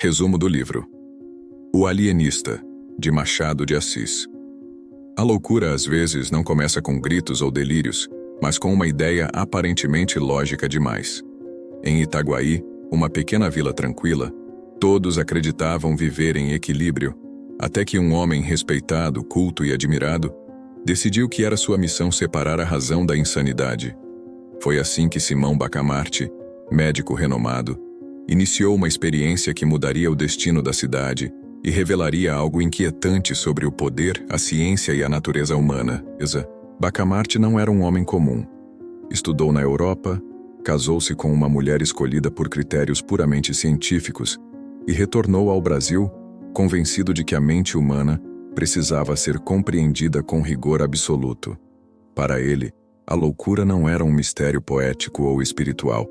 Resumo do livro: O Alienista, de Machado de Assis. A loucura às vezes não começa com gritos ou delírios, mas com uma ideia aparentemente lógica demais. Em Itaguaí, uma pequena vila tranquila, todos acreditavam viver em equilíbrio, até que um homem respeitado, culto e admirado decidiu que era sua missão separar a razão da insanidade. Foi assim que Simão Bacamarte, médico renomado, iniciou uma experiência que mudaria o destino da cidade e revelaria algo inquietante sobre o poder, a ciência e a natureza humana. Bacamarte não era um homem comum. Estudou na Europa, casou-se com uma mulher escolhida por critérios puramente científicos e retornou ao Brasil, convencido de que a mente humana precisava ser compreendida com rigor absoluto. Para ele, a loucura não era um mistério poético ou espiritual,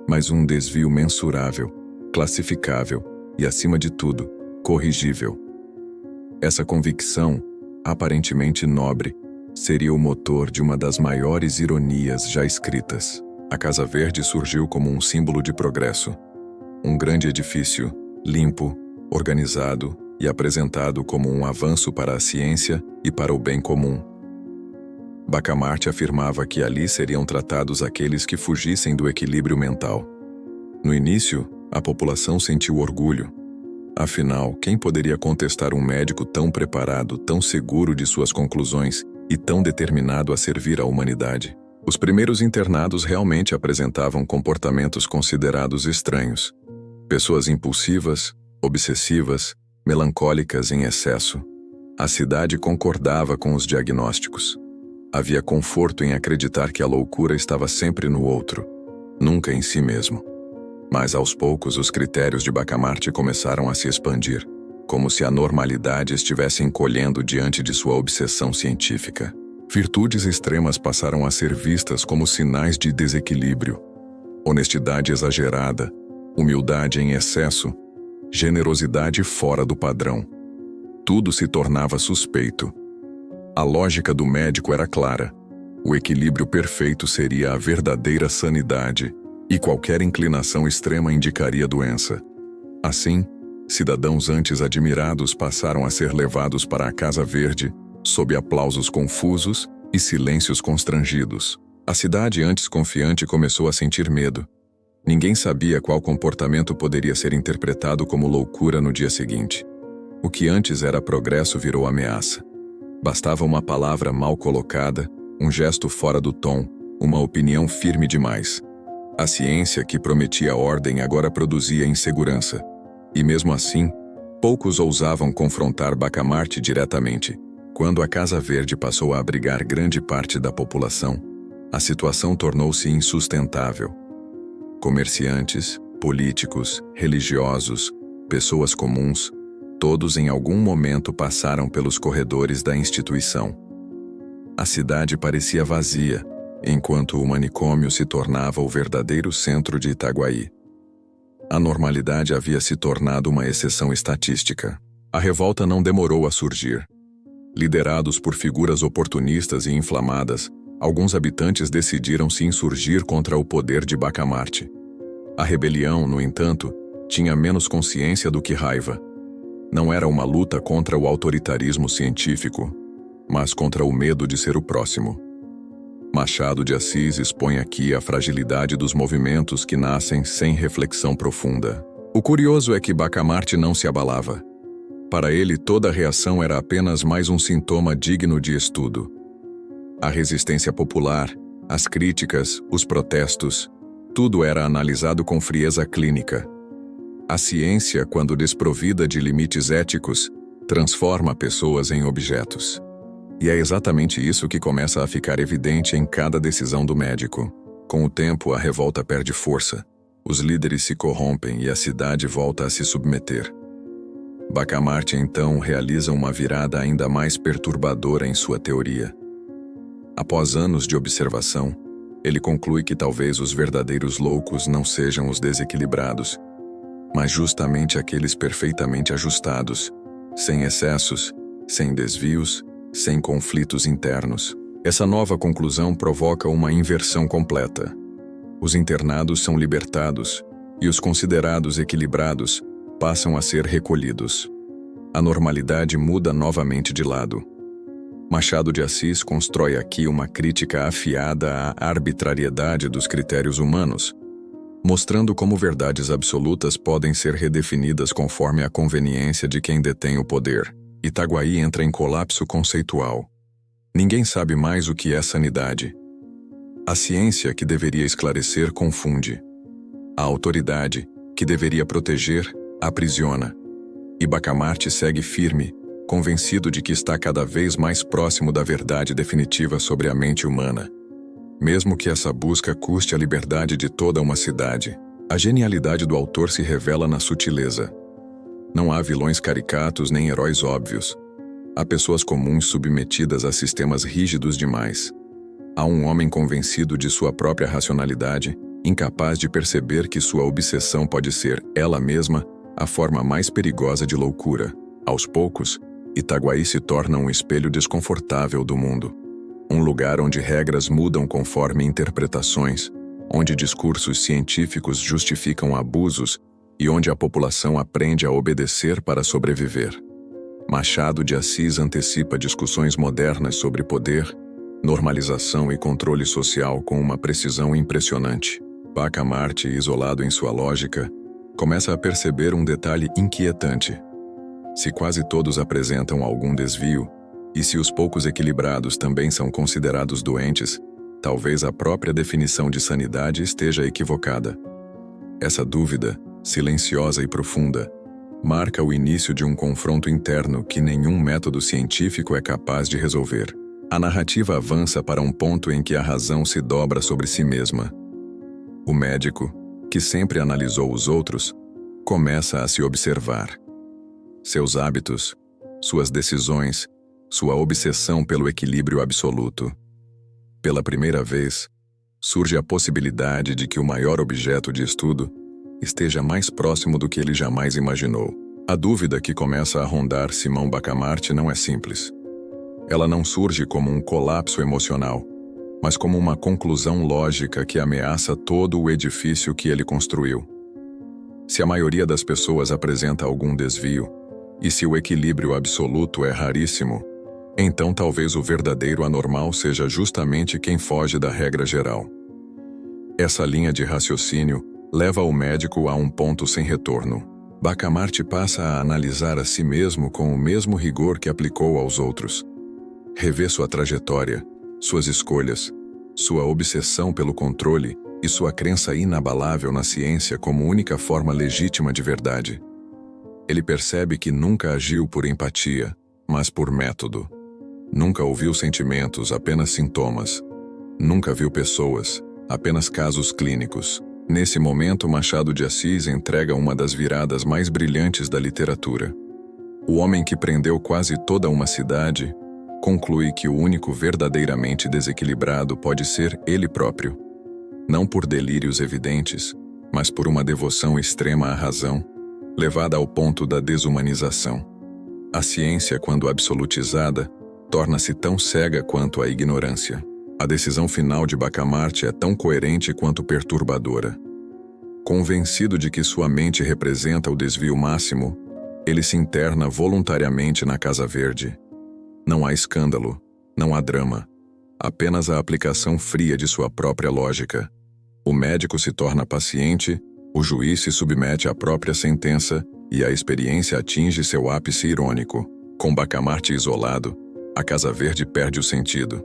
mas um desvio mensurável, classificável e, acima de tudo, corrigível. Essa convicção, aparentemente nobre, seria o motor de uma das maiores ironias já escritas. A Casa Verde surgiu como um símbolo de progresso. Um grande edifício, limpo, organizado e apresentado como um avanço para a ciência e para o bem comum. Bacamarte afirmava que ali seriam tratados aqueles que fugissem do equilíbrio mental. No início, a população sentiu orgulho. Afinal, quem poderia contestar um médico tão preparado, tão seguro de suas conclusões e tão determinado a servir à humanidade? Os primeiros internados realmente apresentavam comportamentos considerados estranhos. Pessoas impulsivas, obsessivas, melancólicas em excesso. A cidade concordava com os diagnósticos. Havia conforto em acreditar que a loucura estava sempre no outro, nunca em si mesmo. Mas aos poucos os critérios de Bacamarte começaram a se expandir, como se a normalidade estivesse encolhendo diante de sua obsessão científica. Virtudes extremas passaram a ser vistas como sinais de desequilíbrio. Honestidade exagerada, humildade em excesso, generosidade fora do padrão. Tudo se tornava suspeito. A lógica do médico era clara. O equilíbrio perfeito seria a verdadeira sanidade, e qualquer inclinação extrema indicaria doença. Assim, cidadãos antes admirados passaram a ser levados para a Casa Verde, sob aplausos confusos e silêncios constrangidos. A cidade antes confiante começou a sentir medo. Ninguém sabia qual comportamento poderia ser interpretado como loucura no dia seguinte. O que antes era progresso virou ameaça. Bastava uma palavra mal colocada, um gesto fora do tom, uma opinião firme demais. A ciência que prometia ordem agora produzia insegurança. E mesmo assim, poucos ousavam confrontar Bacamarte diretamente. Quando a Casa Verde passou a abrigar grande parte da população, a situação tornou-se insustentável. Comerciantes, políticos, religiosos, pessoas comuns, todos em algum momento passaram pelos corredores da instituição. A cidade parecia vazia, enquanto o manicômio se tornava o verdadeiro centro de Itaguaí. A normalidade havia se tornado uma exceção estatística. A revolta não demorou a surgir. Liderados por figuras oportunistas e inflamadas, alguns habitantes decidiram se insurgir contra o poder de Bacamarte. A rebelião, no entanto, tinha menos consciência do que raiva. Não era uma luta contra o autoritarismo científico, mas contra o medo de ser o próximo. Machado de Assis expõe aqui a fragilidade dos movimentos que nascem sem reflexão profunda. O curioso é que Bacamarte não se abalava. Para ele, toda reação era apenas mais um sintoma digno de estudo. A resistência popular, as críticas, os protestos, tudo era analisado com frieza clínica. A ciência, quando desprovida de limites éticos, transforma pessoas em objetos. E é exatamente isso que começa a ficar evidente em cada decisão do médico. Com o tempo, a revolta perde força. Os líderes se corrompem e a cidade volta a se submeter. Bacamarte, então, realiza uma virada ainda mais perturbadora em sua teoria. Após anos de observação, ele conclui que talvez os verdadeiros loucos não sejam os desequilibrados, mas justamente aqueles perfeitamente ajustados, sem excessos, sem desvios, sem conflitos internos. Essa nova conclusão provoca uma inversão completa. Os internados são libertados, e os considerados equilibrados passam a ser recolhidos. A normalidade muda novamente de lado. Machado de Assis constrói aqui uma crítica afiada à arbitrariedade dos critérios humanos, mostrando como verdades absolutas podem ser redefinidas conforme a conveniência de quem detém o poder. Itaguaí entra em colapso conceitual. Ninguém sabe mais o que é sanidade. A ciência, que deveria esclarecer, confunde. A autoridade, que deveria proteger, aprisiona. E Bacamarte segue firme, convencido de que está cada vez mais próximo da verdade definitiva sobre a mente humana. Mesmo que essa busca custe a liberdade de toda uma cidade, a genialidade do autor se revela na sutileza. Não há vilões caricatos nem heróis óbvios. Há pessoas comuns submetidas a sistemas rígidos demais. Há um homem convencido de sua própria racionalidade, incapaz de perceber que sua obsessão pode ser, ela mesma, a forma mais perigosa de loucura. Aos poucos, Itaguaí se torna um espelho desconfortável do mundo. Um lugar onde regras mudam conforme interpretações, onde discursos científicos justificam abusos e onde a população aprende a obedecer para sobreviver. Machado de Assis antecipa discussões modernas sobre poder, normalização e controle social com uma precisão impressionante. Bacamarte, isolado em sua lógica, começa a perceber um detalhe inquietante. Se quase todos apresentam algum desvio, e se os poucos equilibrados também são considerados doentes, talvez a própria definição de sanidade esteja equivocada. Essa dúvida, silenciosa e profunda, marca o início de um confronto interno que nenhum método científico é capaz de resolver. A narrativa avança para um ponto em que a razão se dobra sobre si mesma. O médico, que sempre analisou os outros, começa a se observar. Seus hábitos, suas decisões, sua obsessão pelo equilíbrio absoluto. Pela primeira vez, surge a possibilidade de que o maior objeto de estudo esteja mais próximo do que ele jamais imaginou. A dúvida que começa a rondar Simão Bacamarte não é simples. Ela não surge como um colapso emocional, mas como uma conclusão lógica que ameaça todo o edifício que ele construiu. Se a maioria das pessoas apresenta algum desvio, e se o equilíbrio absoluto é raríssimo, então talvez o verdadeiro anormal seja justamente quem foge da regra geral. Essa linha de raciocínio leva o médico a um ponto sem retorno. Bacamarte passa a analisar a si mesmo com o mesmo rigor que aplicou aos outros. Revê sua trajetória, suas escolhas, sua obsessão pelo controle e sua crença inabalável na ciência como única forma legítima de verdade. Ele percebe que nunca agiu por empatia, mas por método. Nunca ouviu sentimentos, apenas sintomas. Nunca viu pessoas, apenas casos clínicos. Nesse momento, Machado de Assis entrega uma das viradas mais brilhantes da literatura. O homem que prendeu quase toda uma cidade conclui que o único verdadeiramente desequilibrado pode ser ele próprio. Não por delírios evidentes, mas por uma devoção extrema à razão, levada ao ponto da desumanização. A ciência, quando absolutizada, torna-se tão cega quanto a ignorância. A decisão final de Bacamarte é tão coerente quanto perturbadora. Convencido de que sua mente representa o desvio máximo, ele se interna voluntariamente na Casa Verde. Não há escândalo, não há drama, apenas a aplicação fria de sua própria lógica. O médico se torna paciente, o juiz se submete à própria sentença e a experiência atinge seu ápice irônico. Com Bacamarte isolado, a Casa Verde perde o sentido.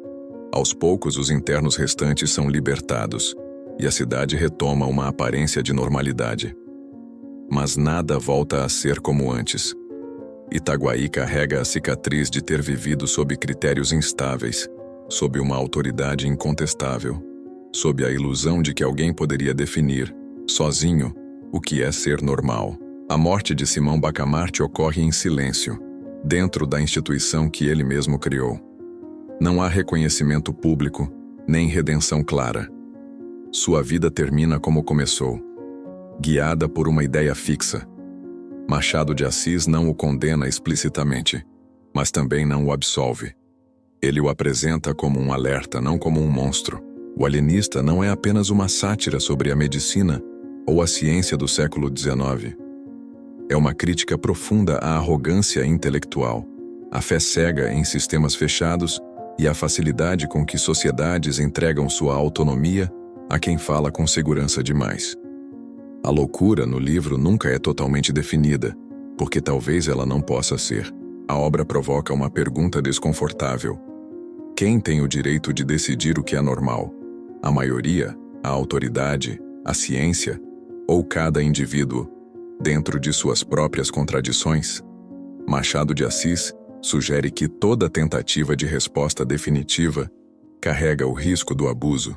Aos poucos, os internos restantes são libertados, e a cidade retoma uma aparência de normalidade. Mas nada volta a ser como antes. Itaguaí carrega a cicatriz de ter vivido sob critérios instáveis, sob uma autoridade incontestável, sob a ilusão de que alguém poderia definir, sozinho, o que é ser normal. A morte de Simão Bacamarte ocorre em silêncio, dentro da instituição que ele mesmo criou. Não há reconhecimento público, nem redenção clara. Sua vida termina como começou, guiada por uma ideia fixa. Machado de Assis não o condena explicitamente, mas também não o absolve. Ele o apresenta como um alerta, não como um monstro. O alienista não é apenas uma sátira sobre a medicina ou a ciência do século XIX. É uma crítica profunda à arrogância intelectual, à fé cega em sistemas fechados e à facilidade com que sociedades entregam sua autonomia a quem fala com segurança demais. A loucura no livro nunca é totalmente definida, porque talvez ela não possa ser. A obra provoca uma pergunta desconfortável. Quem tem o direito de decidir o que é normal? A maioria, a autoridade, a ciência ou cada indivíduo, dentro de suas próprias contradições? Machado de Assis sugere que toda tentativa de resposta definitiva carrega o risco do abuso,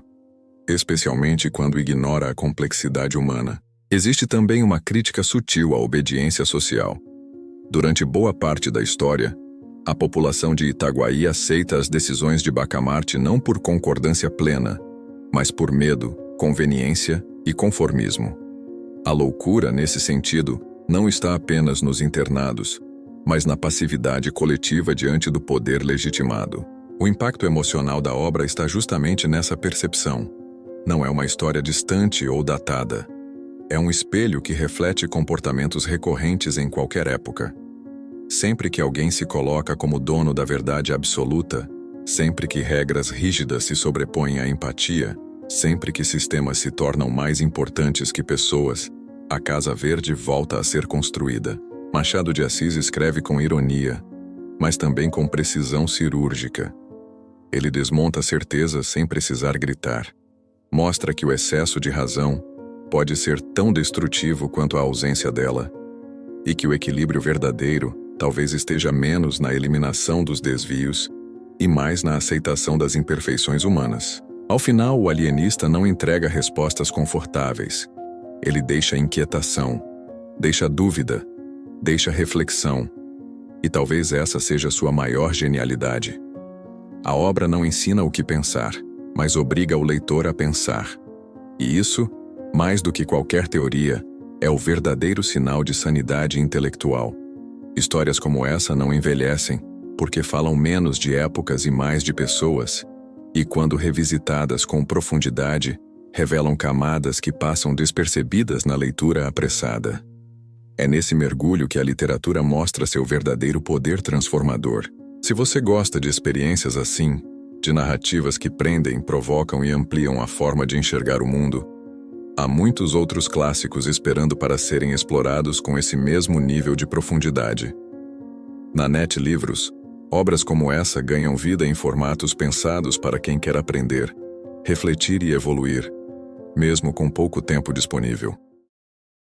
especialmente quando ignora a complexidade humana. Existe também uma crítica sutil à obediência social. Durante boa parte da história, a população de Itaguaí aceita as decisões de Bacamarte não por concordância plena, mas por medo, conveniência e conformismo. A loucura, nesse sentido, não está apenas nos internados, mas na passividade coletiva diante do poder legitimado. O impacto emocional da obra está justamente nessa percepção. Não é uma história distante ou datada. É um espelho que reflete comportamentos recorrentes em qualquer época. Sempre que alguém se coloca como dono da verdade absoluta, sempre que regras rígidas se sobrepõem à empatia, sempre que sistemas se tornam mais importantes que pessoas, a Casa Verde volta a ser construída. Machado de Assis escreve com ironia, mas também com precisão cirúrgica. Ele desmonta certezas sem precisar gritar. Mostra que o excesso de razão pode ser tão destrutivo quanto a ausência dela, e que o equilíbrio verdadeiro talvez esteja menos na eliminação dos desvios e mais na aceitação das imperfeições humanas. Ao final, o alienista não entrega respostas confortáveis. Ele deixa inquietação, deixa dúvida, deixa reflexão, e talvez essa seja sua maior genialidade. A obra não ensina o que pensar, mas obriga o leitor a pensar. E isso, mais do que qualquer teoria, é o verdadeiro sinal de sanidade intelectual. Histórias como essa não envelhecem, porque falam menos de épocas e mais de pessoas, e quando revisitadas com profundidade, revelam camadas que passam despercebidas na leitura apressada. É nesse mergulho que a literatura mostra seu verdadeiro poder transformador. Se você gosta de experiências assim, de narrativas que prendem, provocam e ampliam a forma de enxergar o mundo, há muitos outros clássicos esperando para serem explorados com esse mesmo nível de profundidade. Na Net Livros, obras como essa ganham vida em formatos pensados para quem quer aprender, refletir e evoluir, mesmo com pouco tempo disponível.